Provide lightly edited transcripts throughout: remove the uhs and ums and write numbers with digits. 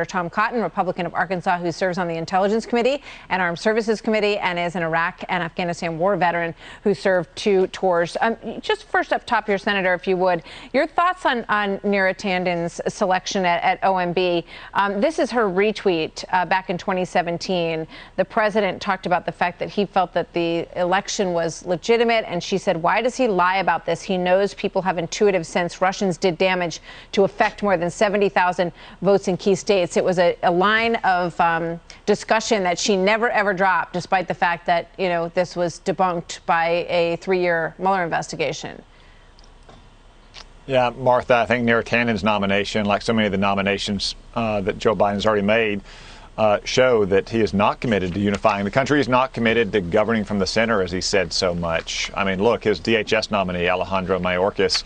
Tom Cotton, Republican of Arkansas, who serves on the Intelligence Committee and Armed Services Committee and is an Iraq and Afghanistan war veteran who served 2 tours. Just first up top here, Senator, if you would, your thoughts on Neera Tanden's selection at OMB. This is her retweet back in 2017. The president talked about the fact that he felt that the election was legitimate, and she said, why does he lie about this? He knows people have intuitive sense. Russians did damage to affect more than 70,000 votes in key states. It was a line of discussion that she never, ever dropped, despite the fact that, you know, this was debunked by a 3-year Mueller investigation. Yeah, Martha, I think Neera Tanden's nomination, like so many of the nominations that Joe Biden's already made, show that he is not committed to unifying the country. He's not committed to governing from the center, as he said so much. I mean, look, his DHS nominee, Alejandro Mayorkas,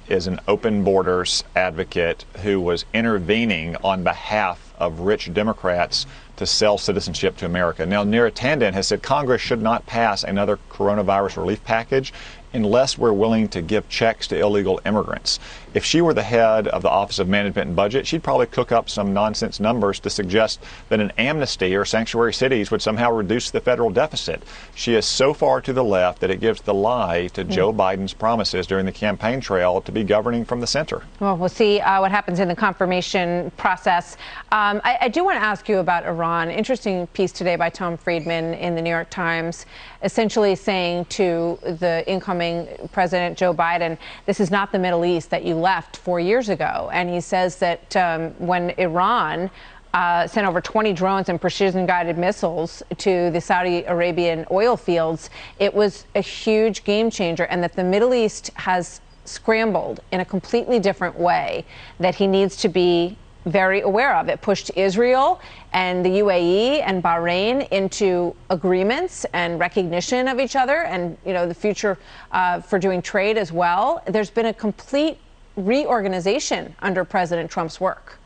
is an open borders advocate who was intervening on behalf of rich Democrats to sell citizenship to America. Now, Neera Tanden has said Congress should not pass another coronavirus relief package unless we're willing to give checks to illegal immigrants. If she were the head of the Office of Management and Budget, she'd probably cook up some nonsense numbers to suggest that an amnesty or sanctuary cities would somehow reduce the federal deficit. She is so far to the left that it gives the lie to Joe Biden's promises during the campaign trail to be governing from the center. Well, we'll see what happens in the confirmation process. I do want to ask you about Iran. Interesting piece today by Tom Friedman in the New York Times, essentially saying to the incoming President Joe Biden, this is not the Middle East that you left 4 years ago. And he says that when Iran sent over 20 drones and precision-guided missiles to the Saudi Arabian oil fields, it was a huge game changer, and that the Middle East has scrambled in a completely different way that he needs to be very aware of. It pushed Israel and the UAE and Bahrain into agreements and recognition of each other, and, you know, the future for doing trade as well. There's been a complete reorganization under President Trump's work.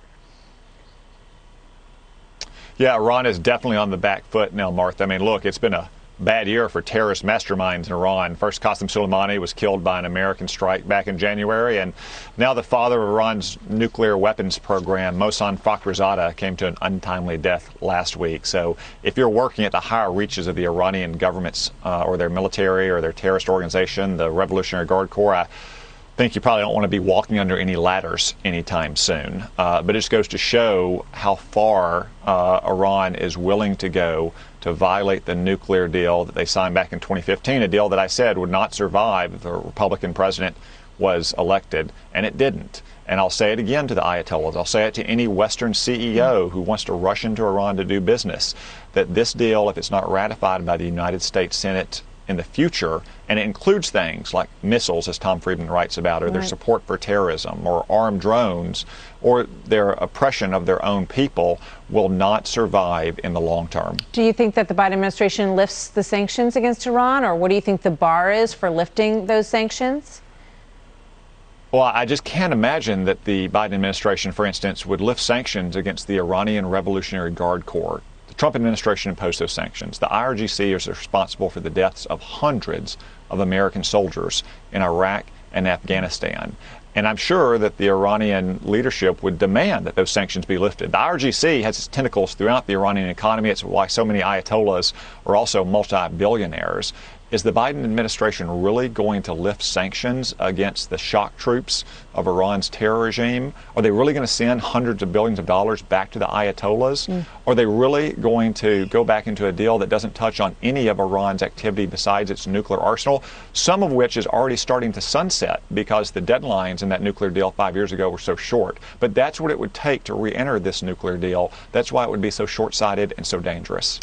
Yeah, Iran is definitely on the back foot now, Martha. I mean, look, it's been a bad year for terrorist masterminds in Iran. First, Qasem Soleimani was killed by an American strike back in January, and now the father of Iran's nuclear weapons program, Mohsen Fakhrizadeh, came to an untimely death last week. So if you're working at the higher reaches of the Iranian government's or their military or their terrorist organization, the Revolutionary Guard Corps, I think you probably don't want to be walking under any ladders anytime soon. But it just goes to show how far Iran is willing to go to violate the nuclear deal that they signed back in 2015, a deal that I said would not survive if the Republican president was elected, and it didn't. And I'll say it again to the Ayatollahs. I'll say it to any Western CEO who wants to rush into Iran to do business, that this deal, if it's not ratified by the United States Senate in the future, and it includes things like missiles, as Tom Friedman writes about, or their support for terrorism, or armed drones, or their oppression of their own people, will not survive in the long term. Do you think that the Biden administration lifts the sanctions against Iran, or what do you think the bar is for lifting those sanctions? Well, I just can't imagine that the Biden administration, for instance, would lift sanctions against the Iranian Revolutionary Guard Corps. The Trump administration imposed those sanctions. The IRGC is responsible for the deaths of hundreds of American soldiers in Iraq and Afghanistan. And I'm sure that the Iranian leadership would demand that those sanctions be lifted. The IRGC has its tentacles throughout the Iranian economy. It's why so many Ayatollahs are also multi-billionaires. Is the Biden administration really going to lift sanctions against the shock troops of Iran's terror regime? Are they really going to send hundreds of billions of dollars back to the Ayatollahs? Are they really going to go back into a deal that doesn't touch on any of Iran's activity besides its nuclear arsenal, some of which is already starting to sunset because the deadlines in that nuclear deal 5 years ago were so short? But that's what it would take to re-enter this nuclear deal. That's why it would be so short-sighted and so dangerous.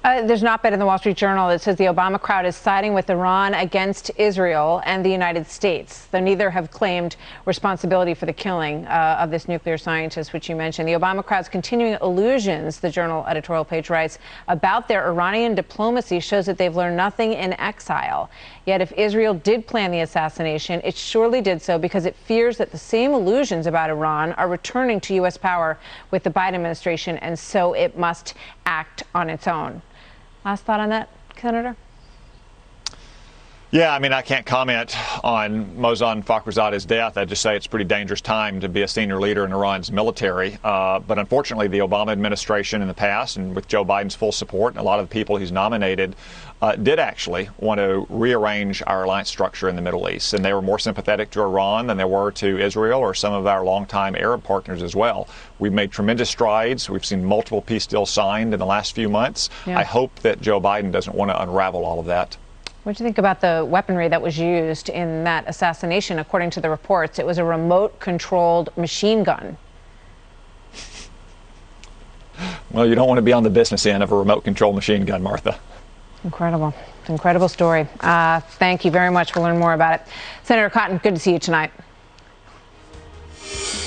There's an op-ed in the Wall Street Journal that says the Obama crowd is siding with Iran against Israel and the United States, though neither have claimed responsibility for the killing of this nuclear scientist, which you mentioned. The Obama crowd's continuing illusions, the Journal editorial page writes, about their Iranian diplomacy shows that they've learned nothing in exile. Yet if Israel did plan the assassination, it surely did so because it fears that the same illusions about Iran are returning to U.S. power with the Biden administration, and so it must act on its own. Last thought on that, Senator? Yeah, I mean, I can't comment on Mohsen Fakhrizade's death. I just say it's a pretty dangerous time to be a senior leader in Iran's military. But unfortunately, the Obama administration in the past, and with Joe Biden's full support, and a lot of the people he's nominated, did actually want to rearrange our alliance structure in the Middle East. And they were more sympathetic to Iran than they were to Israel or some of our longtime Arab partners as well. We've made tremendous strides. We've seen multiple peace deals signed in the last few months. Yeah. I hope that Joe Biden doesn't want to unravel all of that. What do you think about the weaponry that was used in that assassination? According to the reports, it was a remote-controlled machine gun. Well, you don't want to be on the business end of a remote-controlled machine gun, Martha. Incredible. Incredible story. Thank you very much. We'll learn more about it. Senator Cotton, good to see you tonight.